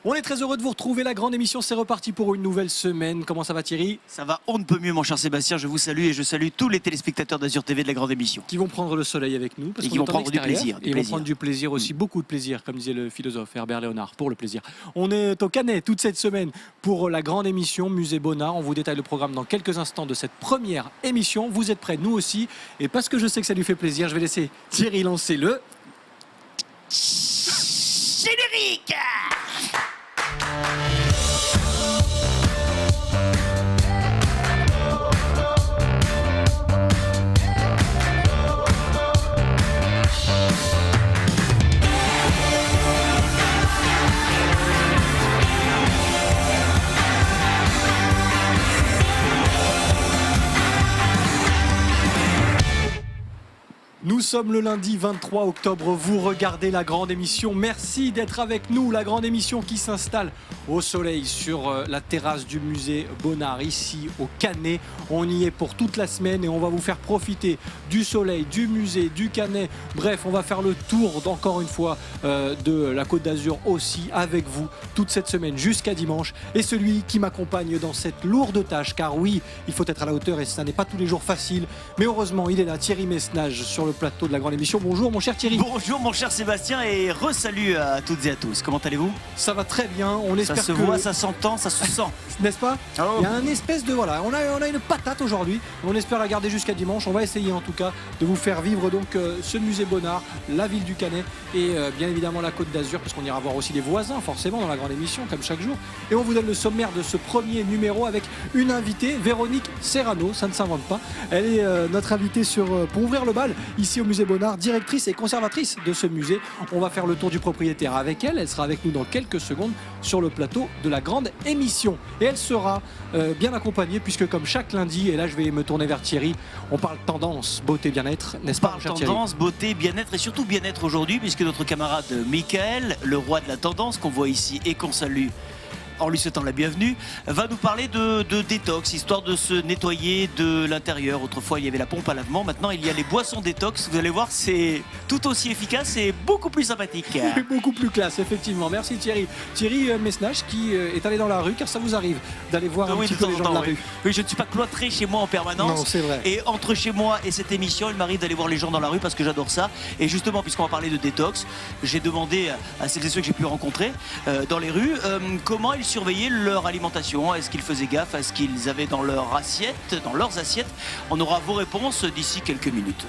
On est très heureux de vous retrouver, la grande émission, c'est reparti pour une nouvelle semaine. Comment ça va Thierry? Ça va, on ne peut mieux mon cher Sébastien, je vous salue et je salue tous les téléspectateurs d'Azur TV de la grande émission. Qui vont prendre le soleil avec nous. Parce et qui vont prendre du plaisir. Ils vont prendre du plaisir aussi, beaucoup de plaisir, comme disait le philosophe Herbert Léonard, pour le plaisir. On est au Canet toute cette semaine pour la grande émission Musée Bonnard. On vous détaille le programme dans quelques instants de cette première émission. Vous êtes prêts, nous aussi. Et parce que je sais que ça lui fait plaisir, je vais laisser Thierry lancer le... Générique. Nous sommes le lundi 23 octobre, vous regardez la grande émission. Merci d'être avec nous, la grande émission qui s'installe au soleil sur la terrasse du musée Bonnard, ici au Canet. On y est pour toute la semaine et on va vous faire profiter du soleil, du musée, du Canet. Bref, on va faire le tour encore une fois de la Côte d'Azur aussi avec vous toute cette semaine jusqu'à dimanche. Et celui qui m'accompagne dans cette lourde tâche, car oui, il faut être à la hauteur et ça n'est pas tous les jours facile. Mais heureusement, il est là, Thierry Messnage sur le plateau de la grande émission. Bonjour mon cher Thierry. Bonjour mon cher Sébastien et re-salut à toutes et à tous. Comment allez-vous? Ça va très bien. On espère ça se voit, ça s'entend, ça se sent. N'est-ce pas? Oh. Il y a un espèce de... Voilà, on a une patate aujourd'hui. On espère la garder jusqu'à dimanche. On va essayer en tout cas de vous faire vivre donc ce musée Bonnard, la ville du Canet et bien évidemment la Côte d'Azur, parce qu'on ira voir aussi les voisins forcément dans la grande émission comme chaque jour. Et on vous donne le sommaire de ce premier numéro avec une invitée, Véronique Serrano. Ça ne s'invente pas. Elle est notre invitée pour ouvrir le bal ici au musée Bonnard, directrice et conservatrice de ce musée. On va faire le tour du propriétaire avec elle. Elle sera avec nous dans quelques secondes sur le plateau de la grande émission. Et elle sera bien accompagnée puisque comme chaque lundi, et là je vais me tourner vers Thierry, on parle tendance, beauté, bien-être, n'est-ce pas, cher Thierry? Tendance, beauté, bien-être et surtout bien-être aujourd'hui puisque notre camarade Michael, le roi de la tendance qu'on voit ici et qu'on salue en lui souhaitant la bienvenue, va nous parler de détox, histoire de se nettoyer de l'intérieur. Autrefois, il y avait la pompe à lavement. Maintenant, il y a les boissons détox. Vous allez voir, c'est tout aussi efficace et beaucoup plus sympathique. Beaucoup plus classe, effectivement. Merci Thierry. Thierry Messnage qui est allé dans la rue, car ça vous arrive d'aller voir un petit peu les gens de la rue. Oui, je ne suis pas cloîtré chez moi en permanence. Non, c'est vrai. Et entre chez moi et cette émission, il m'arrive d'aller voir les gens dans la rue parce que j'adore ça. Et justement, puisqu'on va parler de détox, j'ai demandé à celles et ceux que j'ai pu rencontrer dans les rues comment ils surveillaient leur alimentation. Est-ce qu'ils faisaient gaffe à ce qu'ils avaient dans leurs assiettes? On aura vos réponses d'ici quelques minutes.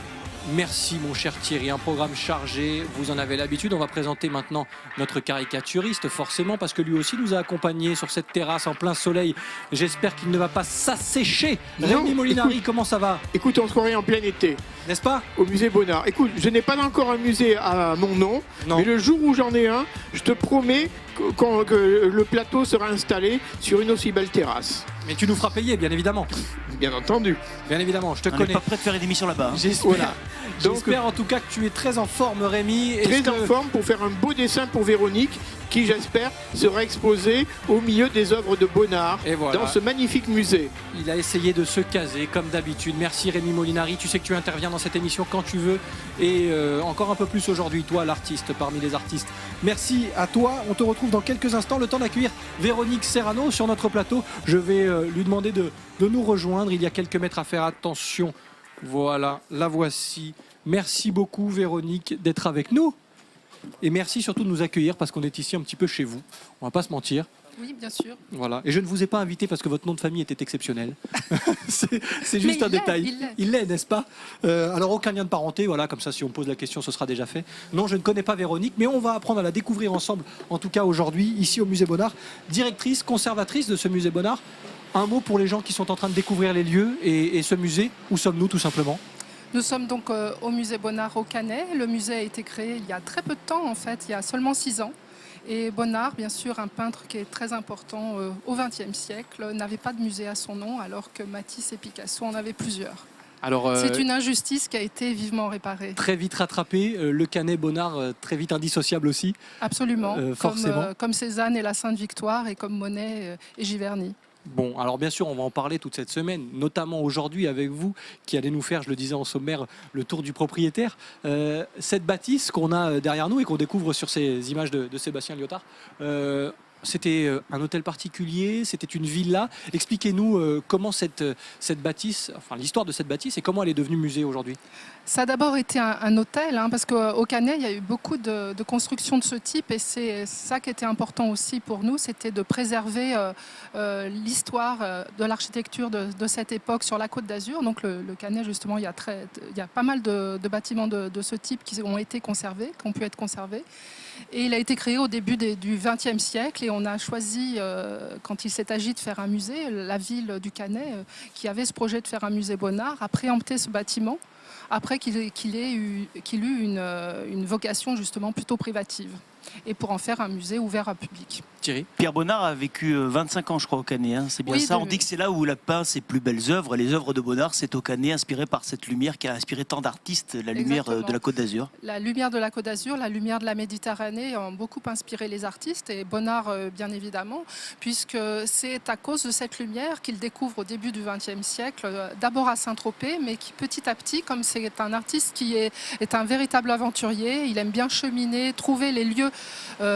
Merci mon cher Thierry, un programme chargé, vous en avez l'habitude. On va présenter maintenant notre caricaturiste forcément parce que lui aussi nous a accompagnés sur cette terrasse en plein soleil. J'espère qu'il ne va pas s'assécher. Rémi Molinari, comment ça va? Écoute, on se croirait en plein été. N'est-ce pas? Au musée Bonnard. Écoute, je n'ai pas encore un musée à mon nom, non. Mais le jour où j'en ai un, je te promets que le plateau sera installé sur une aussi belle terrasse. Mais tu nous feras payer, bien évidemment. Bien entendu. Bien évidemment, je te On connais. n'est pas prêt de faire une émission là-bas. J'espère. Voilà. J'espère en tout cas que tu es très en forme, Rémi. Très en forme pour faire un beau dessin pour Véronique, qui j'espère sera exposée au milieu des œuvres de Bonnard, voilà, dans ce magnifique musée. Il a essayé de se caser comme d'habitude. Merci Rémi Molinari, tu sais que tu interviens dans cette émission quand tu veux et encore un peu plus aujourd'hui, toi l'artiste parmi les artistes. Merci à toi, on te retrouve dans quelques instants, le temps d'accueillir Véronique Serrano sur notre plateau. Je vais lui demander de nous rejoindre, il y a quelques mètres à faire, attention. Voilà, la voici. Merci beaucoup Véronique d'être avec nous. Et merci surtout de nous accueillir parce qu'on est ici un petit peu chez vous. On va pas se mentir. Oui, bien sûr. Voilà. Et je ne vous ai pas invité parce que votre nom de famille était exceptionnel. c'est juste un détail. Il l'est, n'est-ce pas? Alors aucun lien de parenté, voilà, comme ça si on pose la question ce sera déjà fait. Non, je ne connais pas Véronique, mais on va apprendre à la découvrir ensemble, en tout cas aujourd'hui, ici au musée Bonnard. Directrice, conservatrice de ce musée Bonnard. Un mot pour les gens qui sont en train de découvrir les lieux et ce musée. Où sommes-nous tout simplement? Nous sommes donc au musée Bonnard au Canet. Le musée a été créé il y a très peu de temps, en fait, il y a seulement 6 ans. Et Bonnard, bien sûr, un peintre qui est très important au XXe siècle, n'avait pas de musée à son nom, alors que Matisse et Picasso en avaient plusieurs. C'est une injustice qui a été vivement réparée. Très vite rattrapé, le Canet Bonnard très vite indissociable aussi. Absolument, forcément. comme Cézanne et la Sainte Victoire et comme Monet et Giverny. Bon, alors bien sûr, on va en parler toute cette semaine, notamment aujourd'hui avec vous, qui allez nous faire, je le disais en sommaire, le tour du propriétaire. Cette bâtisse qu'on a derrière nous et qu'on découvre sur ces images de Sébastien Lyotard, C'était un hôtel particulier, c'était une villa. Expliquez-nous comment cette bâtisse, enfin l'histoire de cette bâtisse et comment elle est devenue musée aujourd'hui. Ça a d'abord été un hôtel, hein, parce qu'au Canet, il y a eu beaucoup de constructions de ce type, et c'est ça qui était important aussi pour nous, c'était de préserver l'histoire de l'architecture de cette époque sur la Côte d'Azur. Donc le Canet, justement, il y a pas mal de bâtiments de ce type qui ont été conservés, qui ont pu être conservés. Et il a été créé au début du XXe siècle, et on a choisi, quand il s'est agi de faire un musée, la ville du Canet, qui avait ce projet de faire un musée Bonnard, a préempté ce bâtiment, après qu'il eut une vocation justement plutôt privative, et pour en faire un musée ouvert à public. Thierry. Pierre Bonnard a vécu 25 ans, je crois, au Canet. Hein. C'est bien Oui, ça. On dit que c'est là où il a peint ses plus belles œuvres. Les œuvres de Bonnard, c'est au Canet, inspiré par cette lumière qui a inspiré tant d'artistes, la lumière de la Côte d'Azur. La lumière de la Côte d'Azur, la lumière de la Méditerranée ont beaucoup inspiré les artistes, et Bonnard bien évidemment, puisque c'est à cause de cette lumière qu'il découvre au début du XXe siècle, d'abord à Saint-Tropez, mais qui petit à petit, comme c'est un artiste qui est un véritable aventurier, il aime bien cheminer, trouver les lieux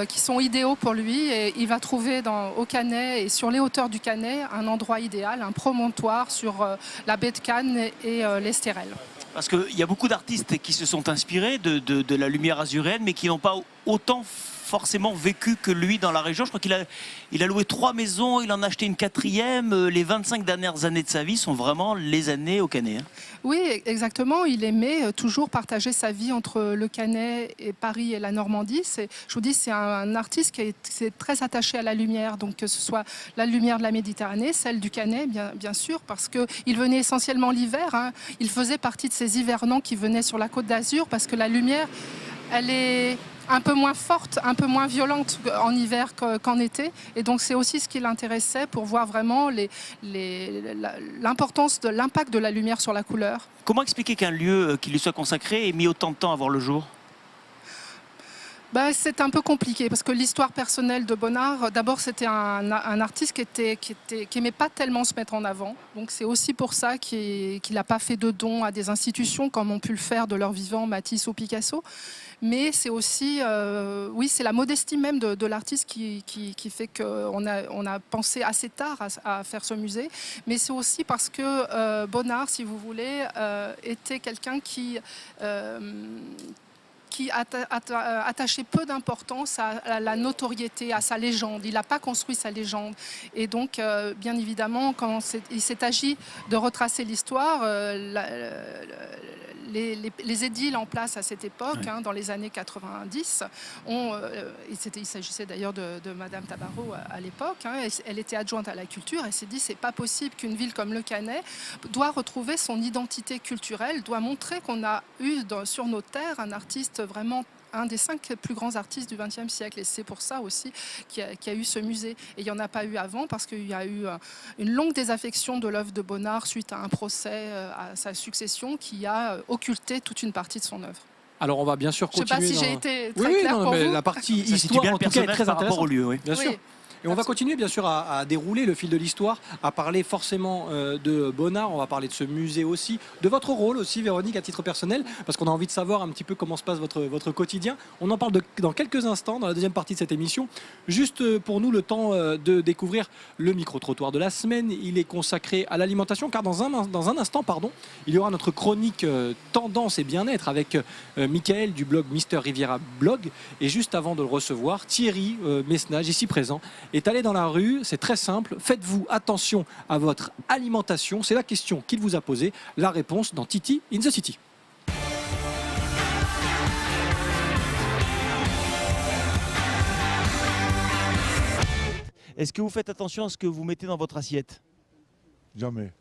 qui sont idéaux pour lui, et il va trouver au Canet et sur les hauteurs du Canet un endroit idéal, un promontoire sur la baie de Cannes et l'Estérel. Parce qu'il y a beaucoup d'artistes qui se sont inspirés de la lumière azurienne, mais qui n'ont pas autant forcément vécu que lui dans la région. Je crois qu'il a loué 3 maisons, il en a acheté une 4e. Les 25 dernières années de sa vie sont vraiment les années au Canet. Hein. Oui, exactement. Il aimait toujours partager sa vie entre le Canet et Paris et la Normandie. Je vous dis, c'est un artiste qui est très attaché à la lumière, donc que ce soit la lumière de la Méditerranée, celle du Canet, bien sûr, parce qu'il venait essentiellement l'hiver. Hein. Il faisait partie de ces hivernants qui venaient sur la Côte d'Azur, parce que la lumière, elle est un peu moins forte, un peu moins violente en hiver qu'en été. Et donc c'est aussi ce qui l'intéressait pour voir vraiment l'importance de l'impact de la lumière sur la couleur. Comment expliquer qu'un lieu qui lui soit consacré ait mis autant de temps à voir le jour ? C'est un peu compliqué parce que l'histoire personnelle de Bonnard, d'abord c'était un artiste qui aimait pas tellement se mettre en avant. Donc c'est aussi pour ça qu'il n'a pas fait de dons à des institutions comme ont pu le faire de leur vivant Matisse ou Picasso. Mais c'est aussi, oui, c'est la modestie même de l'artiste qui fait qu'on a pensé assez tard à faire ce musée. Mais c'est aussi parce que Bonnard, si vous voulez, était quelqu'un qui attachait peu d'importance à la notoriété, à sa légende. Il n'a pas construit sa légende. Et donc, bien évidemment, quand il s'est agi de retracer l'histoire, les édiles en place à cette époque, ouais. Dans les années 90, il s'agissait d'ailleurs de Madame Tabarot à l'époque, elle était adjointe à la culture, elle s'est dit c'est pas possible qu'une ville comme le Canet doit retrouver son identité culturelle, doit montrer qu'on a eu sur nos terres un artiste vraiment un des 5 plus grands artistes du XXe siècle. Et c'est pour ça aussi qu'il y a eu ce musée. Et il n'y en a pas eu avant parce qu'il y a eu une longue désaffection de l'œuvre de Bonnard suite à un procès à sa succession qui a occulté toute une partie de son œuvre. Alors on va bien sûr continuer. Je ne sais pas si j'ai été très claire pour mais vous. la partie Ça histoire bien en le tout cas est personnage très par rapport intéressante. au lieu. Oui. Bien sûr. Oui. Et on va continuer bien sûr à dérouler le fil de l'histoire, à parler forcément de Bonnard, on va parler de ce musée aussi, de votre rôle aussi Véronique à titre personnel, parce qu'on a envie de savoir un petit peu comment se passe votre quotidien. On en parle dans quelques instants dans la deuxième partie de cette émission. Juste pour nous le temps de découvrir le micro-trottoir de la semaine, il est consacré à l'alimentation car dans un instant, il y aura notre chronique tendance et bien-être avec Michael du blog Mister Riviera Blog. Et juste avant de le recevoir, Thierry Messnage, ici présent, est allé dans la rue. C'est très simple. Faites-vous attention à votre alimentation? C'est la question qu'il vous a posée. La réponse dans Titi in the City. Est-ce que vous faites attention à ce que vous mettez dans votre assiette? Jamais.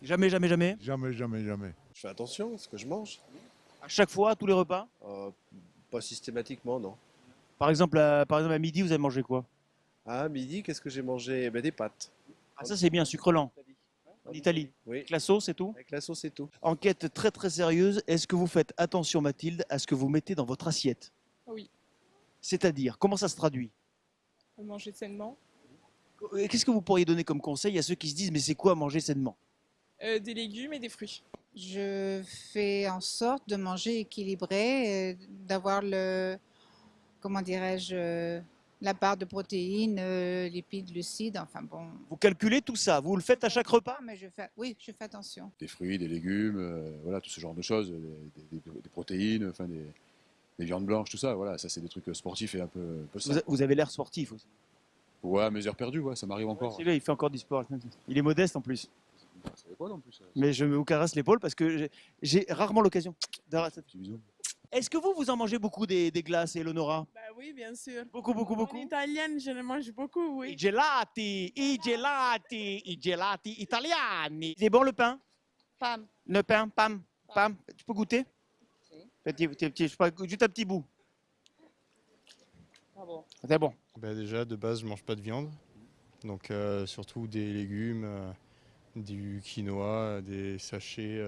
Jamais, jamais, jamais. Jamais, jamais, jamais. Je fais attention à ce que je mange. À chaque fois, à tous les repas? Pas systématiquement, non. Par exemple, à midi, vous avez mangé quoi? À midi, qu'est-ce que j'ai mangé? Des pâtes. Ah, ça c'est bien, sucre lent. En Italie. Oui, Avec la sauce et tout. avec la sauce et tout. Enquête très très sérieuse. Est-ce que vous faites attention, Mathilde, à ce que vous mettez dans votre assiette? Oui. C'est-à-dire, comment ça se traduit? Manger sainement. Qu'est-ce que vous pourriez donner comme conseil à ceux qui se disent mais c'est quoi manger sainement? Des légumes et des fruits. Je fais en sorte de manger équilibré, d'avoir comment dirais-je, la part de protéines, lipides, glucides, enfin bon. Vous calculez tout ça, vous le faites à chaque repas? Mais oui, je fais attention. Des fruits, des légumes, voilà, tout ce genre de choses, des protéines, enfin des viandes blanches, tout ça, voilà, ça c'est des trucs sportifs et un peu sains. Vous avez l'air sportif aussi. Ouais, à mes heures perdues, ouais, ça m'arrive encore. C'est lui, il fait encore du sport. Il est modeste en plus. C'est l'épaule, en plus. Mais je vous caresse l'épaule parce que j'ai rarement l'occasion. Petit bisou. Est-ce que vous en mangez beaucoup des glaces, Eleonora? Bah oui, bien sûr. Beaucoup, beaucoup, En beaucoup. italienne, je le mange beaucoup, oui. I gelati, i gelati, i gelati italiani. C'est bon le pain? Pam. Le pain, pam, pam. Tu peux goûter? Je sais pas, juste un petit bout. C'est bon. Bah déjà, de base, je mange pas de viande. Donc, surtout des légumes, du quinoa, des sachets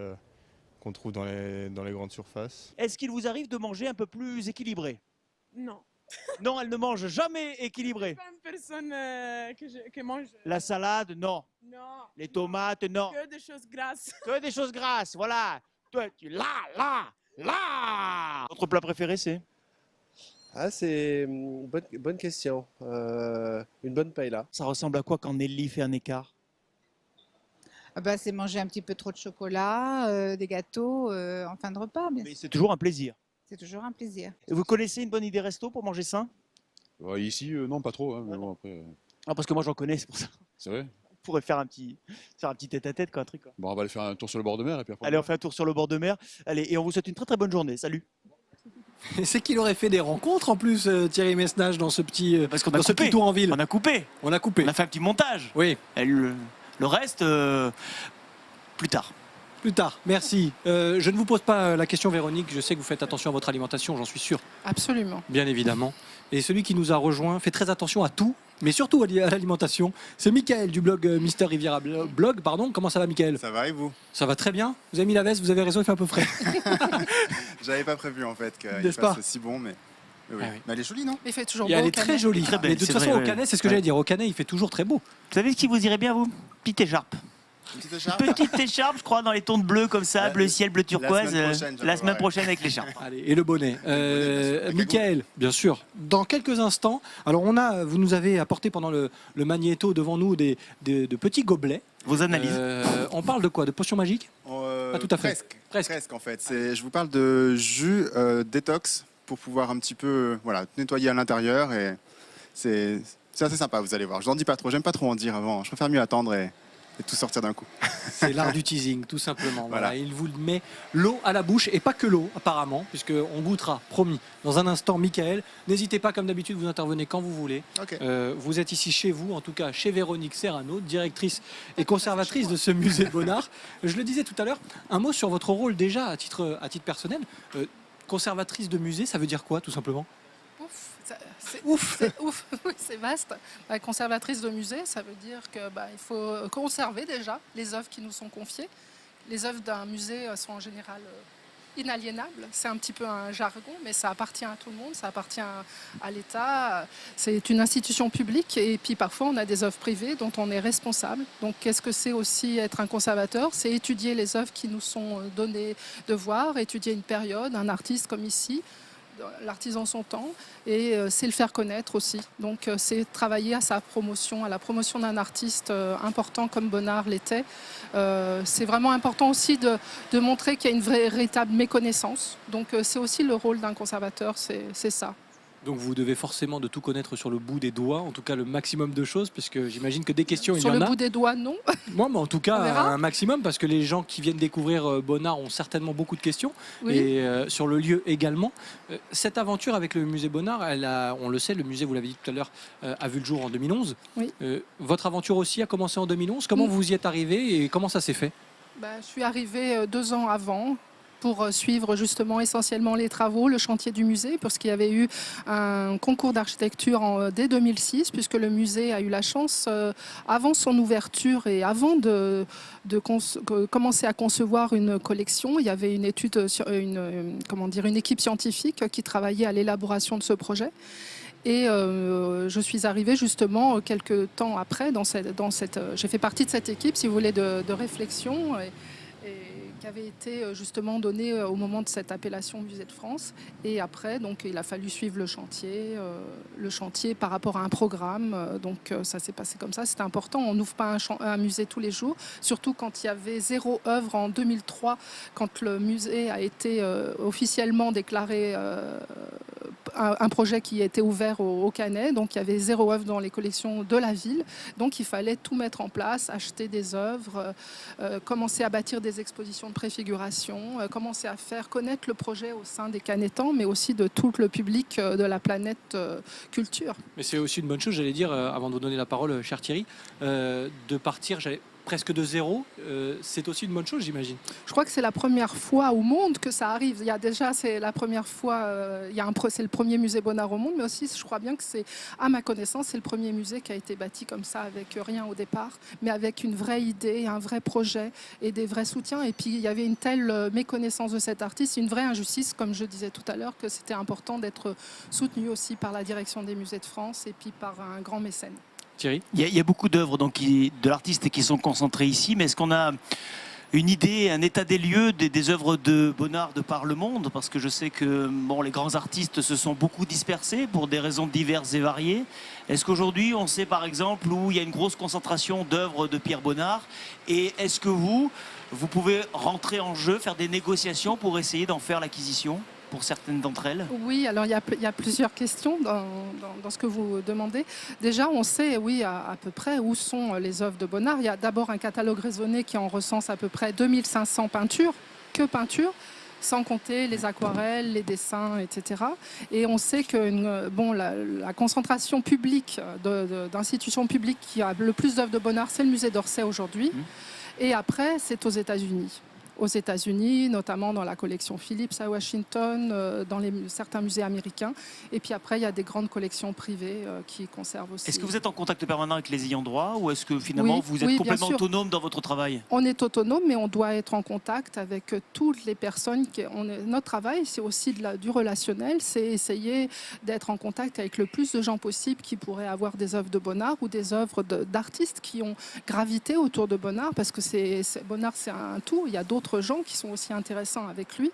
qu'on trouve dans les grandes surfaces. Est-ce qu'il vous arrive de manger un peu plus équilibré? Non. Non, elle ne mange jamais équilibré. Pas une personne que mange. La salade, non. Non. Les tomates, non. Que des choses grasses. Que des choses grasses, voilà. Toi, là. Votre plat préféré, c'est? Ah, c'est une bonne question. Une bonne paella. Ça ressemble à quoi quand Nelly fait un écart? Ah bah, c'est manger un petit peu trop de chocolat, des gâteaux en fin de repas, bien Mais sûr. c'est toujours un plaisir. C'est toujours un plaisir. Et vous connaissez une bonne idée resto pour manger sain? Ouais, ici, non, pas trop, hein, mais bon, après, Ah, parce que moi j'en connais, c'est pour ça. c'est vrai. On pourrait faire un petit tête-à-tête, quoi, un truc. Quoi. Bon, on va aller faire un tour sur le bord de mer et puis après. Allez, on fait un tour sur le bord de mer. Allez, et on vous souhaite une très très bonne journée. Salut. Et c'est qu'il aurait fait des rencontres en plus, Thierry Messnage, dans ce petit, Parce qu'on a dans ce coupé. petit tour en ville. On a coupé. On a coupé. On a fait un petit montage. Oui, Et le reste, plus tard. plus tard. Merci. Je ne vous pose pas la question, Véronique. Je sais que vous faites attention à votre alimentation, j'en suis sûr, Absolument. bien évidemment. Et celui qui nous a rejoint fait très attention à tout, mais surtout à l'alimentation. C'est Mickaël du blog Mister Riviera Blog. Pardon. Comment ça va, Mickaël? Ça va et vous? Ça va très bien. Vous avez mis la veste, vous avez raison, il fait un peu frais. J'avais pas prévu en fait qu'il N'est-ce pas? fasse si bon, mais oui. Ah oui. Mais elle est jolie, non? Il fait toujours Et beau elle au est très Canet. jolie. Très belle, Mais de toute c'est façon, vrai, au ouais. Canet, c'est ce que Ouais. j'allais dire. Au Canet, il fait toujours très beau. Vous savez ce qui vous irait bien, vous? Petite écharpe. Une petite écharpe? Petite écharpe, je crois, dans les tons de bleu comme ça, La- bleu ciel, bleu turquoise. semaine prochaine, La j'avoue, semaine ouais. prochaine avec l'écharpe. Allez, et le bonnet. bien sûr. La Mickaël, bien sûr. Dans quelques instants, alors vous nous avez apporté pendant le magnéto devant nous de petits gobelets. Vos analyses. On parle de quoi? De potions magiques? Pas tout à fait. Presque en fait. Je vous parle de jus détox pour pouvoir un petit peu nettoyer à l'intérieur et c'est assez sympa, vous allez voir. Je vous en dis pas trop, j'aime pas trop en dire avant. Je préfère mieux attendre et tout sortir d'un coup. C'est l'art du teasing, tout simplement. Voilà. Voilà. Il vous met l'eau à la bouche, et pas que l'eau, apparemment, puisqu'on goûtera, promis, dans un instant, Mickaël. N'hésitez pas, comme d'habitude, vous intervenez quand vous voulez. Ok. Vous êtes ici chez vous, en tout cas chez Véronique Serrano, directrice et conservatrice de ce musée Bonnard. Je le disais tout à l'heure, un mot sur votre rôle déjà à titre personnel. Conservatrice de musée, ça veut dire quoi, tout simplement? C'est ouf. C'est ouf, oui, c'est vaste. Conservatrice de musée, ça veut dire qu'il faut conserver déjà les œuvres qui nous sont confiées. Les œuvres d'un musée sont en général inaliénables. C'est un petit peu un jargon, mais ça appartient à tout le monde, ça appartient à l'État. C'est une institution publique et puis parfois on a des œuvres privées dont on est responsable. Donc qu'est-ce que c'est aussi être un conservateur? C'est étudier les œuvres qui nous sont données de voir, étudier une période, un artiste comme ici, l'artisan son temps, et c'est le faire connaître aussi. Donc c'est travailler à sa promotion, à la promotion d'un artiste important comme Bonnard l'était. C'est vraiment important aussi de montrer qu'il y a une véritable méconnaissance. Donc c'est aussi le rôle d'un conservateur, c'est ça. Donc vous devez forcément de tout connaître sur le bout des doigts, en tout cas le maximum de choses, puisque j'imagine que des questions, il y Sur en le a. bout des doigts, non. Moi, mais en tout On cas, verra. un maximum, parce que les gens qui viennent découvrir Bonnard ont certainement beaucoup de questions, Oui. et sur le lieu également. Cette aventure avec le musée Bonnard, on le sait, le musée, vous l'avez dit tout à l'heure, a vu le jour en 2011. Oui. Votre aventure aussi a commencé en 2011. Comment vous y êtes arrivé et comment ça s'est fait? Je suis arrivée 2 ans avant pour suivre justement essentiellement les travaux, le chantier du musée, parce qu'il y avait eu un concours d'architecture dès 2006, puisque le musée a eu la chance, avant son ouverture et avant de commencer à concevoir une collection, il y avait une étude, une équipe scientifique qui travaillait à l'élaboration de ce projet. Et je suis arrivée justement quelques temps après j'ai fait partie de cette équipe, si vous voulez, de réflexion. Et qui avait été justement donné au moment de cette appellation Musée de France. Et après, donc, il a fallu suivre le chantier par rapport à un programme. Donc ça s'est passé comme ça. C'était important. On n'ouvre pas un musée tous les jours, surtout quand il y avait 0 œuvre en 2003, quand le musée a été officiellement déclaré un projet qui a été ouvert au Canet. Donc il y avait 0 œuvre dans les collections de la ville. Donc il fallait tout mettre en place, acheter des œuvres, commencer à bâtir des expositions de préfiguration, commencer à faire connaître le projet au sein des Canetans, mais aussi de tout le public de la planète culture. Mais c'est aussi une bonne chose, j'allais dire, avant de vous donner la parole, cher Thierry, de partir presque de zéro. C'est aussi une bonne chose, j'imagine. Je crois que c'est la première fois au monde que ça arrive. Il y a déjà, c'est la première fois, c'est le premier musée Bonnard au monde, mais aussi, je crois bien que c'est, à ma connaissance, c'est le premier musée qui a été bâti comme ça, avec rien au départ, mais avec une vraie idée, un vrai projet et des vrais soutiens. Et puis, il y avait une telle méconnaissance de cet artiste, une vraie injustice, comme je disais tout à l'heure, que c'était important d'être soutenu aussi par la direction des musées de France et puis par un grand mécène. Thierry ? Il y a beaucoup d'œuvres de l'artiste qui sont concentrées ici, mais est-ce qu'on a une idée, un état des lieux des œuvres de Bonnard de par le monde? Parce que je sais que les grands artistes se sont beaucoup dispersés pour des raisons diverses et variées. Est-ce qu'aujourd'hui, on sait par exemple où il y a une grosse concentration d'œuvres de Pierre Bonnard? Et est-ce que vous pouvez rentrer en jeu, faire des négociations pour essayer d'en faire l'acquisition pour certaines d'entre elles? Oui, alors il y a plusieurs questions dans ce que vous demandez. Déjà, on sait, oui, à peu près où sont les œuvres de Bonnard. Il y a d'abord un catalogue raisonné qui en recense à peu près 2500 peintures, que peintures, sans compter les aquarelles, les dessins, etc. Et on sait que la concentration publique d'institutions publiques qui a le plus d'œuvres de Bonnard, c'est le musée d'Orsay aujourd'hui. Et après, c'est aux États-Unis. Aux États-Unis, notamment dans la collection Phillips à Washington, dans certains musées américains. Et puis après, il y a des grandes collections privées qui conservent aussi. Est-ce que vous êtes en contact permanent avec les ayants droit ou est-ce que finalement vous êtes complètement autonome dans votre travail? On est autonome, mais on doit être en contact avec toutes les personnes. Notre travail, c'est aussi du relationnel, c'est essayer d'être en contact avec le plus de gens possible qui pourraient avoir des œuvres de Bonnard ou des œuvres d'artistes qui ont gravité autour de Bonnard, parce que Bonnard, c'est un tout. Il y a d'autres gens qui sont aussi intéressants avec lui.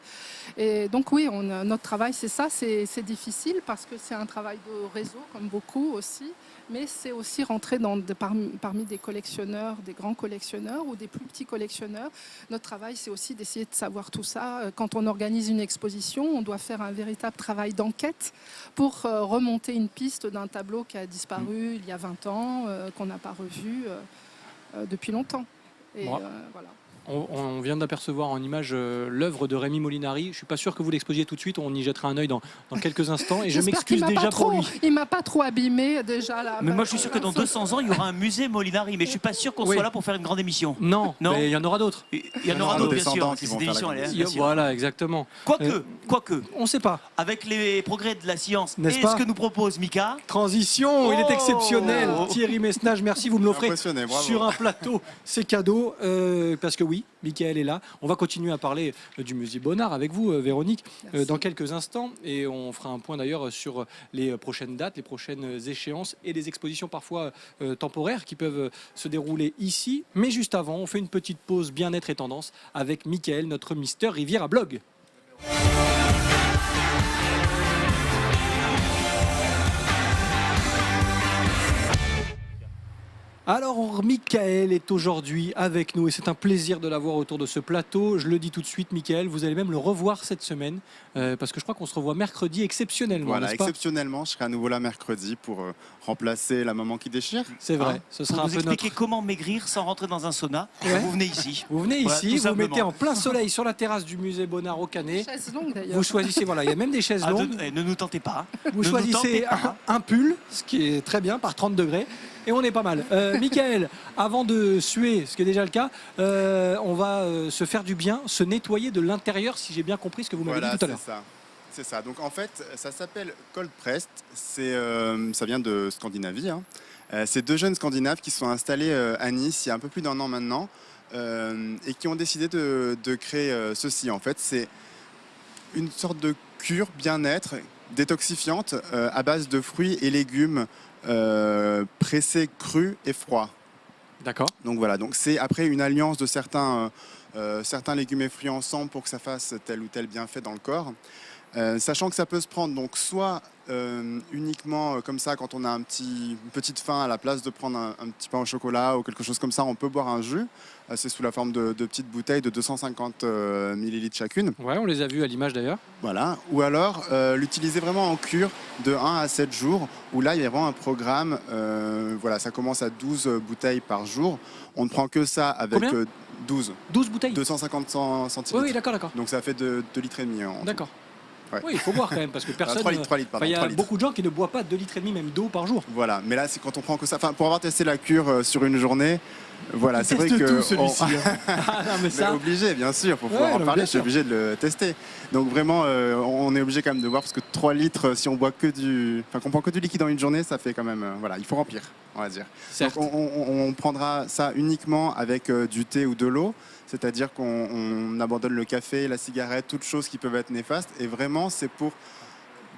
Et donc oui, notre travail, c'est ça. C'est difficile parce que c'est un travail de réseau, comme beaucoup aussi. Mais c'est aussi rentrer parmi des collectionneurs, des grands collectionneurs ou des plus petits collectionneurs. Notre travail, c'est aussi d'essayer de savoir tout ça. Quand on organise une exposition, on doit faire un véritable travail d'enquête pour remonter une piste d'un tableau qui a disparu il y a 20 ans, qu'on n'a pas revu depuis longtemps. Et voilà. On vient d'apercevoir en image l'œuvre de Rémi Molinari. Je ne suis pas sûr que vous l'exposiez tout de suite. On y jettera un œil dans quelques instants. Et je m'excuse déjà pour lui. Il ne m'a pas trop abîmé déjà là. Mais moi je suis sûr que dans 200 ans il y aura un musée Molinari. Mais je ne suis pas sûr qu'on soit là pour faire une grande émission. Non, mais il y en aura d'autres. Il y en aura d'autres bien sûr. Voilà, exactement. Quoique. On ne sait pas. Avec les progrès de la science et ce que nous propose Mika. Transition, il est exceptionnel. Thierry Messnage, merci, vous me l'offrez sur un plateau. C'est cadeau parce que oui. Mickaël est là. On va continuer à parler du musée Bonnard avec vous, Véronique, dans quelques instants. Et on fera un point d'ailleurs sur les prochaines dates, les prochaines échéances et les expositions parfois temporaires qui peuvent se dérouler ici. Mais juste avant, on fait une petite pause bien-être et tendance avec Mickaël, notre Mister Riviera Blog. Alors, Mickaël est aujourd'hui avec nous et c'est un plaisir de l'avoir autour de ce plateau. Je le dis tout de suite, Mickaël, vous allez même le revoir cette semaine parce que je crois qu'on se revoit mercredi exceptionnellement. Voilà, n'est-ce pas ? exceptionnellement, je serai à nouveau là mercredi pour remplacer la maman qui déchire. C'est vrai, ce sera pour vous un peu expliquer comment maigrir sans rentrer dans un sauna. Ouais. Vous venez ici. Vous venez ici, voilà, vous mettez en plein soleil sur la terrasse du musée Bonnard au Canet. Chaises longues d'ailleurs. Vous choisissez, voilà, il y a même des chaises longues. Ne nous tentez pas. Vous choisissez un pull, ce qui est très bien, par 30 degrés. Et on est pas mal. Mickaël, avant de suer, ce qui est déjà le cas, on va se faire du bien, se nettoyer de l'intérieur, si j'ai bien compris ce que vous m'avez dit tout à l'heure. C'est ça. Donc en fait, ça s'appelle Cold Pressed. Ça vient de Scandinavie. C'est 2 jeunes Scandinaves qui sont installés à Nice il y a un peu plus d'1 an maintenant et qui ont décidé de créer ceci. En fait, c'est une sorte de cure bien-être détoxifiante à base de fruits et légumes pressés crus et froids. D'accord. Donc voilà, donc c'est après une alliance de certains certains légumes et fruits ensemble pour que ça fasse tel ou tel bienfait dans le corps. Sachant que ça peut se prendre donc soit uniquement comme ça quand on a une petite faim, à la place de prendre un petit pain au chocolat ou quelque chose comme ça, on peut boire un jus. C'est sous la forme de petites bouteilles de 250 millilitres chacune. Ouais, on les a vus à l'image d'ailleurs. Voilà. Ou alors l'utiliser vraiment en cure de 1 à 7 jours, où là il y a vraiment un programme. Voilà, ça commence à 12 bouteilles par jour. On ne prend que ça avec Combien 12. 12 bouteilles 250 centilitres. Oui, d'accord. Donc ça fait 2 litres et demi. D'accord. Ouais. Oui, il faut boire quand même, parce que personne... 3 litres, pardon. Il y a 3 litres. beaucoup de gens qui ne boivent pas 2,5 litres même d'eau par jour. Voilà, mais là, c'est quand on prend que ça. Enfin, pour avoir testé la cure sur une journée, voilà, c'est vrai Teste que. tout, celui-ci, Ah, non, mais ça... obligé, bien sûr, pour Ouais, pouvoir en non, parler, bien je suis sûr. obligé de le tester. Donc vraiment, on est obligé quand même de voir, parce que 3 litres, si on boit que qu'on prend que du liquide dans une journée, ça fait quand même. Voilà, il faut remplir, on va dire. Certes. Donc on prendra ça uniquement avec du thé ou de l'eau. C'est-à-dire qu'on abandonne le café, la cigarette, toutes choses qui peuvent être néfastes. Et vraiment, c'est pour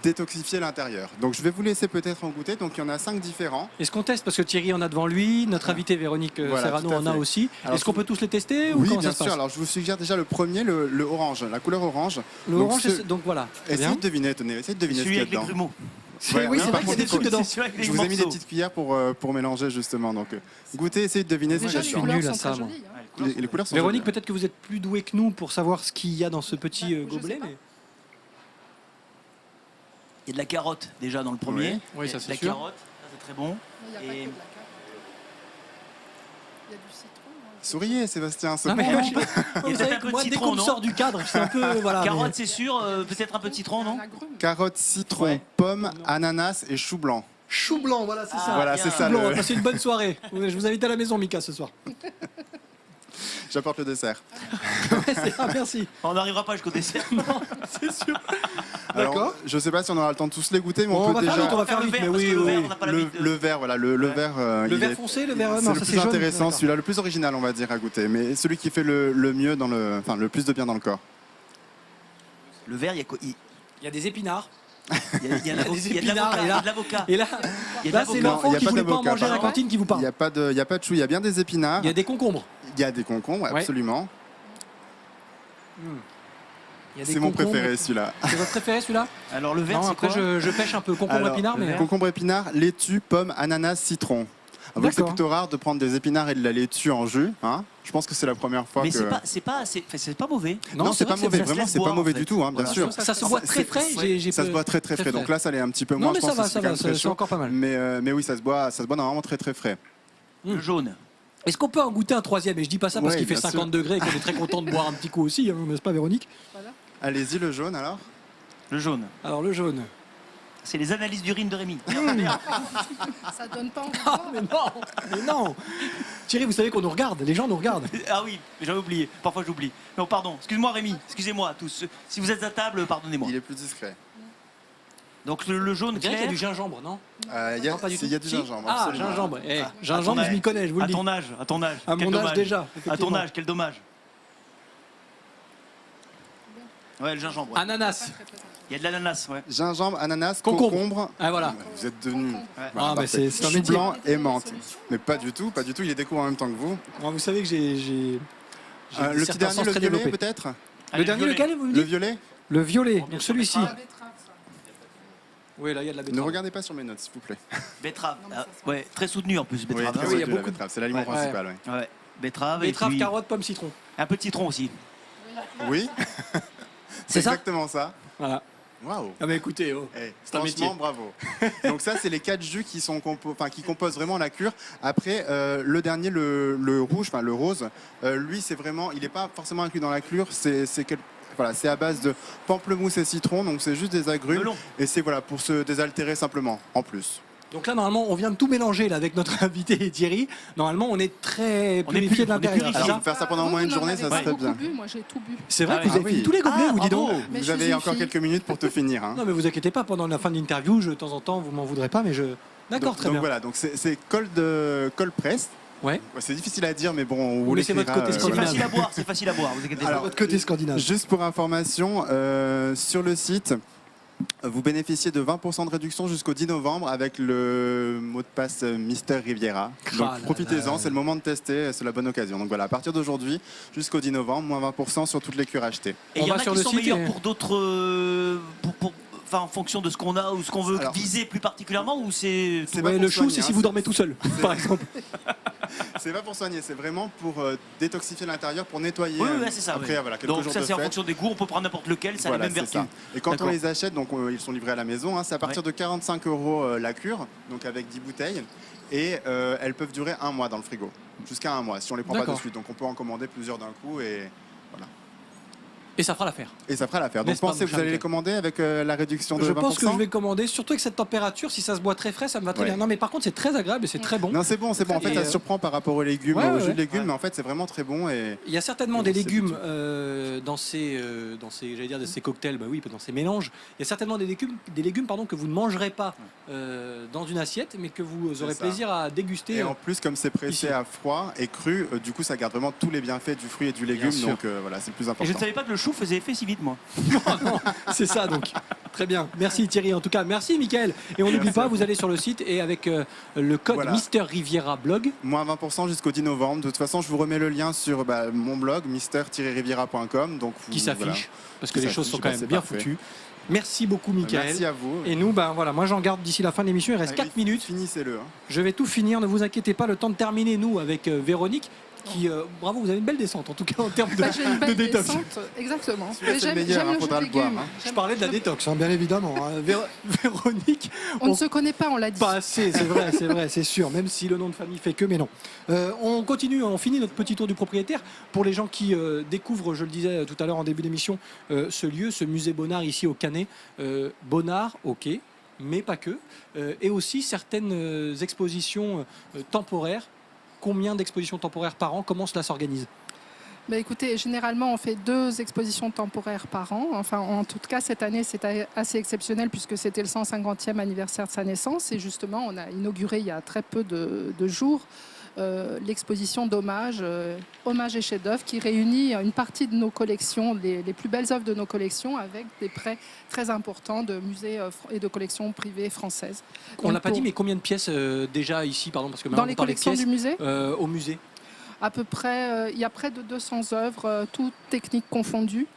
détoxifier l'intérieur. Donc je vais vous laisser peut-être en goûter. Donc il y en a 5 différents. Est-ce qu'on teste? Parce que Thierry en a devant lui, notre invité Véronique Voilà, Serrano tout à en a fait. aussi. Alors, Est-ce qu'on peut tous les tester ou Oui, comment bien ça se sûr. passe? Alors je vous suggère déjà le premier, le orange, la couleur orange. Le Donc, orange, donc voilà. Très Essayez bien. de deviner, tenez, essayez de deviner ce Celui qu'il y a avec les dedans. grumeaux. Ouais, oui, non, c'est vrai par qu'il y a contre, des trucs dedans. C'est celui avec les Je vous ai mis des morceaux. petites cuillères pour mélanger justement. Donc goûtez, essayez de deviner ce qu'il y Déjà, a les suis dedans. couleurs nul à sont ça, très moi. jolies, hein. Les couleurs sont Véronique, jolies. peut-être que vous êtes plus douée que nous pour savoir ce qu'il y a dans ce petit Je gobelet. sais pas. Mais... Il y a de la carotte déjà dans le premier. Oui, ça, Il y a de c'est la sûr. carotte, ça, c'est très bon. Il n'y a pas que de Et- la carotte. Il y a du citron. hein. Souriez, Sébastien. Non, mais non. Il y a vous peut-être savez un que peu moi, de dès citron, qu'on me non sort du cadre, c'est un peu... Voilà, Carotte, mais- c'est sûr. Peut-être un peu de citron, non Un agrume. Carotte, citron, Ouais. pomme, ananas et chou blanc. Chou blanc, voilà, c'est ça. Voilà, bien. c'est ça. Chou blanc, on va le- passer une bonne soirée. Je vous invite à la maison, Mika, ce soir. J'apporte le dessert. Merci. On n'arrivera pas jusqu'au dessert. C'est sûr. Alors, D'accord. je ne sais pas si on aura le temps de tous les goûter, mais Bon, on on peut va faire déjà. vite, on va faire le vite. verre, Mais parce oui, que le oui. verre, on n'a pas Le l'habitude de- vert, voilà, le Ouais. vert. Le il vert est- foncé, le vert... C'est Non, le ça c'est plus jaune. intéressant, D'accord. celui-là, le plus original, on va dire, à goûter, mais celui qui fait le mieux le plus de bien dans le corps. Le verre, il y a quoi Il y a des épinards. Il y a de Il y a l'avocat. des Il y a de épinards, l'avocat. et Il y là- a de l'avocat. Et là, Il y a de là c'est l'avocat. l'enfant Non, il y a qui pas voulait pas en d'avocat, manger à la par contre. cantine qui vous Il parle. n'y a pas de chou, il y a bien des épinards, Il y a des concombres. il y a des concombres, Ouais. absolument. Il y a des C'est mon concombres. préféré celui-là. C'est votre préféré celui-là? Alors le verre, Non, c'est après quoi je pêche un peu concombre Alors, épinard, mais... Concombre épinard, laitue, pomme, ananas, citron. Ah bon, c'est D'accord. plutôt rare de prendre des épinards et de la laitue en jus. Hein, je pense que c'est la première fois Mais que. c'est pas mauvais. Non, c'est vrai pas que mauvais, ça se vraiment, laisse c'est pas boire, mauvais en fait. du tout, hein, bien Voilà. sûr. Ça se boit très frais. Ça se boit très très frais. Donc là, ça l'est un petit peu Non, moins. mais je ça pense va, que ça c'est quand va, même très c'est chaud. encore pas mal. Mais oui, ça se boit normalement très très frais. Le jaune. Est-ce qu'on peut en goûter un troisième? Et je dis pas ça parce Ouais, qu'il fait bien 50 sûr. degrés et qu'on est très content de boire un petit coup aussi, hein, n'est-ce pas Véronique? Allez-y, le jaune alors. Le jaune. Alors le jaune. C'est les analyses d'urine de Rémi. Ça donne pas envie de Ah boire. mais non Thierry, vous savez qu'on nous regarde, les gens nous regardent. Ah oui, j'avais oublié. Parfois j'oublie. Non, pardon. Excuse-moi Rémi. Excusez-moi tous. Si vous êtes à table, pardonnez-moi. Il est plus discret. Donc le jaune On dirait qu'il y a clair. du gingembre, non? Il y a, Non, pas du tout. il y a du Si. gingembre. Ah, absolument. gingembre. Eh, À gingembre, ton je m'y connais, je vous le À dis. ton âge, à ton âge. À Quel mon âge dommage. déjà, À ton effectivement. âge, quel dommage. Ouais, le gingembre. ouais. Ananas. Il y a de l'ananas, ouais. Gingembre, ananas, Concombre. concombre. Ah voilà. Vous êtes devenu. Ah, mais parfait. c'est un Chou métier. blanc et menthe. Mais pas du tout, pas du tout. Il est découvert en même temps que vous. Bon, vous savez que j'ai Le petit certains dernier, sens le très violet développés. peut-être. Le dernier, violet. lequel vous me Le dites? violet. Le violet, bien donc sûr, celui-ci. La betterave, ça. Oui, là il y a de la Ne betterave. regardez pas sur mes notes, s'il vous plaît. Betterave. Non, mais ça Ah, se ouais, très soutenu en plus, Oui, betterave. très oui, il y a soutenu, la beaucoup de- betterave. C'est l'aliment Ouais. principal. ouais. Ouais, betterave, Betterave, et puis carotte, pomme, citron. un peu de citron aussi. Oui, C'est ça? exactement ça. Voilà. Waouh. Ah bah écoutez, oh. Eh, C'est un métier. franchement, bravo. Donc ça, c'est les 4 jus qui composent vraiment la cure. Après, le dernier, le rouge, enfin le rose, lui, c'est vraiment, il n'est pas forcément inclus dans la cure. Voilà, c'est à base de pamplemousse et citron, donc c'est juste des agrumes. Melon. Et c'est voilà pour se désaltérer simplement, en plus. Donc là, normalement, on vient de tout mélanger là, avec notre invité Thierry. Normalement, on est très On est purifié de on est l'intérieur. purifié. c'est Alors, ça faire ça pendant au Vous, moins une vous n'en journée, avez ça pas serait beaucoup bien. bu, moi j'ai tout bu. C'est vrai Ah que vous oui. avez fini tous les gobelets, Ah, vous dis donc. bravo. Mais Vous je avez suis une encore fille. quelques minutes pour te finir. Hein. Non, mais vous inquiétez pas, pendant la fin de l'interview, de temps en temps, vous m'en voudrez pas, mais je. D'accord, très donc bien. voilà, donc c'est cold press. Ouais. C'est difficile à dire, mais bon, on vous Mais c'est l'écrira, votre côté C'est scandinave. facile à boire, c'est facile à boire, vous inquiétez Alors, pas. Votre côté scandinave. Juste pour information, sur le site, Vous bénéficiez de 20% de réduction jusqu'au 10 novembre avec le mot de passe Mister Riviera. Donc Ah là profitez-en, là. c'est le moment de tester, c'est la bonne occasion. Donc voilà, à partir d'aujourd'hui jusqu'au 10 novembre, moins 20% sur toutes les cures achetées. Et On il y en va a sur qui le sont site meilleurs et- pour d'autres. Enfin, en fonction de ce qu'on a ou ce qu'on veut Alors, viser plus particulièrement, ou c'est. C'est Ouais, pas le pour chou, soigner, c'est si hein, vous dormez tout seul, par exemple. C'est pas pour soigner, c'est vraiment pour détoxifier l'intérieur, pour nettoyer. Oui, c'est ça. Après, oui. voilà, quelques Donc jours ça, de c'est en fête. fonction des goûts, on peut prendre n'importe lequel, ça a Voilà, les mêmes c'est vertus. ça. Et quand on D'accord. les achète, donc ils sont livrés à la maison, hein, c'est à partir de 45 € la cure, donc avec 10 bouteilles. Et elles peuvent durer 1 mois dans le frigo, jusqu'à 1 mois, si on les prend pas de D'accord. suite. Donc on peut en commander plusieurs d'un coup et voilà. Et ça fera l'affaire. Et ça fera l'affaire. Donc N'est-ce pas, pensez mon que vous cher allez les Mickaël commander avec la réduction de 20%. Je pense que je vais commander, surtout avec cette température, si ça se boit très frais, ça me va très Ouais. bien. Non mais par contre c'est très agréable et c'est très bon. Non, c'est bon, c'est bon. En fait, Et, ça surprend par rapport aux légumes, ouais, aux ouais, jus de ouais. légumes, Ouais. mais en fait, c'est vraiment très bon. Et Il y a certainement Et des bon, c'est légumes habituel. dans ces j'allais dire, ces cocktails, bah oui, dans ces mélanges. Il y a certainement des légumes pardon, que vous ne mangerez pas dans une assiette, mais que vous aurez ça. plaisir à déguster. Et en plus, comme c'est pressé ici. à froid et cru, du coup, ça garde vraiment tous les bienfaits du fruit et du légume. sûr. Donc voilà, c'est le plus Et important. je ne savais pas que le chou faisait effet si vite, moi. C'est ça donc. Très bien. Merci Thierry. En tout cas, merci Mickaël. Et on n'oublie Merci pas, à vous. vous allez sur le site et avec le code Voilà. Mister Riviera Blog. Moins 20% jusqu'au 10 novembre. De toute façon, je vous remets le lien sur mon blog, mister-riviera.com. Donc, qui s'affiche voilà. parce que Qui les choses sont s'affiche, quand bah, même c'est bien parfait. foutues. Merci beaucoup Mickaël. Merci à vous. Et nous, ben voilà, moi j'en garde d'ici la fin de l'émission. Il reste 4 minutes. Finissez-le. hein. Je vais tout finir. Ne vous inquiétez pas. Le temps de terminer nous avec Véronique. Qui, bravo, vous avez une belle descente en tout cas en termes de, Bah, j'ai une de belle détox. descente, exactement. Celui-là, Mais c'est le j'aime meilleur, j'aime hein, le jus faudra de le boire, légumes. hein. Je parlais de la détox, hein, bien évidemment. hein. Véronique, On ne se connaît pas, on l'a dit. pas assez, c'est vrai, c'est sûr, même si le nom de famille fait que, mais non. On continue, on finit notre petit tour du propriétaire. Pour les gens qui découvrent, je le disais tout à l'heure en début d'émission, ce lieu, ce musée Bonnard ici au Canet. Bonnard, ok, mais pas que. Et aussi certaines expositions temporaires. Combien d'expositions temporaires par an? Comment cela s'organise? Bah, écoutez, généralement, on fait 2 expositions temporaires par an. Enfin, en tout cas, cette année, c'est assez exceptionnel puisque c'était le 150e anniversaire de sa naissance. Et justement, on a inauguré il y a très peu de jours l'exposition d'hommage, Hommage et chefs-d'œuvre, qui réunit une partie de nos collections, les plus belles œuvres de nos collections, avec des prêts très importants de musées et de collections privées françaises. On Donc, l'a pas dit, pour- mais combien de pièces déjà ici, pardon, parce que Dans maintenant les on parle des collections pièces, du musée, au musée. à peu près, il y a près de 200 œuvres, toutes techniques confondues.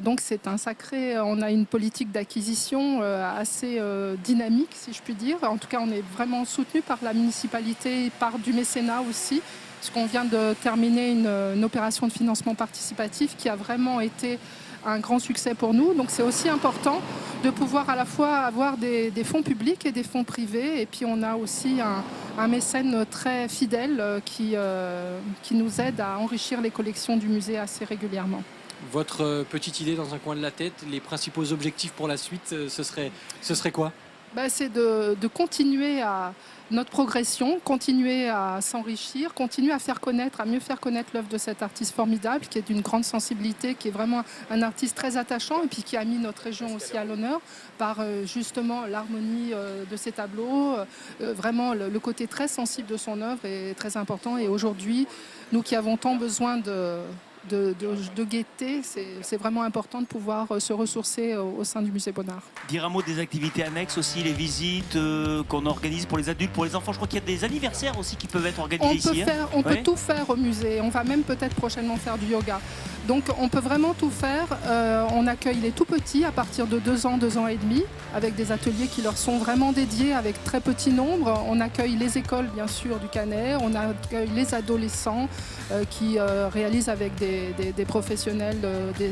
Donc c'est un sacré, on a une politique d'acquisition assez dynamique, si je puis dire. En tout cas, on est vraiment soutenu par la municipalité et par du mécénat aussi, puisqu'on vient de terminer une opération de financement participatif qui a vraiment été un grand succès pour nous. Donc c'est aussi important de pouvoir à la fois avoir des fonds publics et des fonds privés. Et puis on a aussi un mécène très fidèle qui nous aide à enrichir les collections du musée assez régulièrement. Votre petite idée dans un coin de la tête, les principaux objectifs pour la suite, ce serait quoi? C'est de continuer à notre progression, continuer à s'enrichir, continuer à faire connaître, à mieux faire connaître l'œuvre de cet artiste formidable, qui est d'une grande sensibilité, qui est vraiment un artiste très attachant et puis qui a mis notre région aussi à l'honneur par justement l'harmonie de ses tableaux. Vraiment, le côté très sensible de son œuvre est très important. Et aujourd'hui, nous qui avons tant besoin de gaieté, c'est vraiment important de pouvoir se ressourcer au sein du musée Bonnard. Dire un mot des activités annexes aussi, les visites qu'on organise pour les adultes, pour les enfants. Je crois qu'il y a des anniversaires aussi qui peuvent être organisés ici. On peut Ouais. tout faire au musée. On va même peut-être prochainement faire du yoga. Donc on peut vraiment tout faire. On accueille les tout petits à partir de 2 ans, 2 ans et demi, avec des ateliers qui leur sont vraiment dédiés avec très petit nombre. On accueille les écoles bien sûr du Canet. On accueille les adolescents qui réalisent avec des professionnels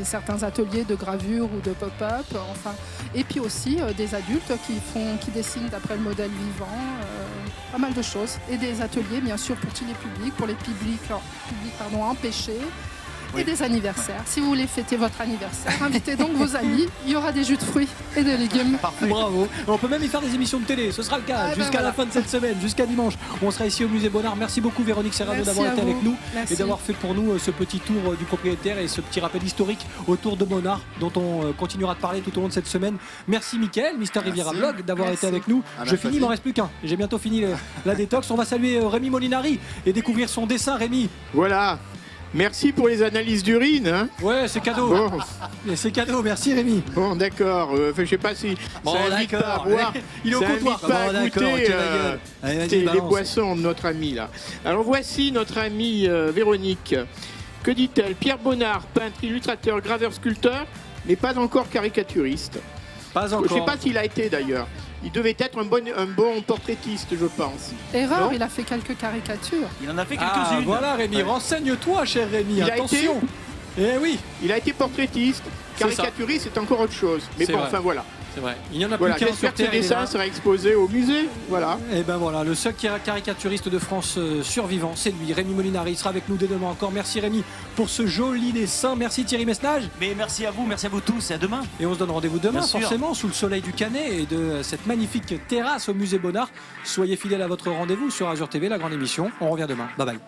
certains ateliers de gravure ou de pop-up. Enfin, et puis aussi des adultes qui dessinent d'après le modèle vivant. Pas mal de choses. Et des ateliers bien sûr pour tous les publics, pour les publics empêchés. Oui. Et des anniversaires. Si vous voulez fêter votre anniversaire, invitez donc vos amis. Il y aura des jus de fruits et de légumes. Bravo. On peut même y faire des émissions de télé, ce sera le cas, Ah ben jusqu'à voilà. la fin de cette semaine, jusqu'à dimanche. On sera ici au musée Bonnard. Merci beaucoup Véronique Serrano Merci d'avoir à été vous. avec nous Merci. et d'avoir fait pour nous ce petit tour du propriétaire et ce petit rappel historique autour de Bonnard dont on continuera de parler tout au long de cette semaine. Merci Mickaël, Mister Riviera Blog, d'avoir Merci. été avec nous. À Je mercredi. finis, il m'en reste plus qu'un. J'ai bientôt fini la détox. On va saluer Rémi Molinari et découvrir son dessin. Rémi, Voilà, Merci pour les analyses d'urine. Hein. Ouais, c'est cadeau. Bon, Et c'est cadeau, merci Rémi. bon d'accord. Je sais pas si Bon, ça invite pas à d'accord. boire. Il est au Ça comptoir. invite pas Bon, à d'accord, goûter ok, la gueule. Allez, vas-y, les balance. boissons de notre ami là. Alors voici notre amie Véronique. Que dit-elle? Pierre Bonnard, peintre, illustrateur, graveur, sculpteur, mais pas encore caricaturiste. Pas Je ne sais encore. pas s'il a été d'ailleurs. Il devait être un bon portraitiste, je pense. Erreur, Non. il a fait quelques caricatures. Il en a fait Ah, quelques-unes. voilà Rémi, Ouais. renseigne-toi cher Rémi, Il a attention. Eh oui, Il a été portraitiste. C'est ça. Caricaturiste, c'est encore autre chose. Mais C'est bon, vrai. enfin voilà. c'est vrai. Il y en a Voilà, plus qu'un j'espère sur que ce Terre. il est dessin là. sera exposé au musée. Voilà. Et ben voilà, le seul caricaturiste de France survivant, c'est lui, Rémi Molinari. Il sera avec nous dès demain encore. Merci Rémi pour ce joli dessin. Merci Thierry Messnage. Mais merci à vous tous et à demain. Et on se donne rendez-vous demain, Bien sûr. forcément, sous le soleil du Canet et de cette magnifique terrasse au musée Bonnard. Soyez fidèles à votre rendez-vous sur Azure TV, la grande émission. On revient demain. Bye bye.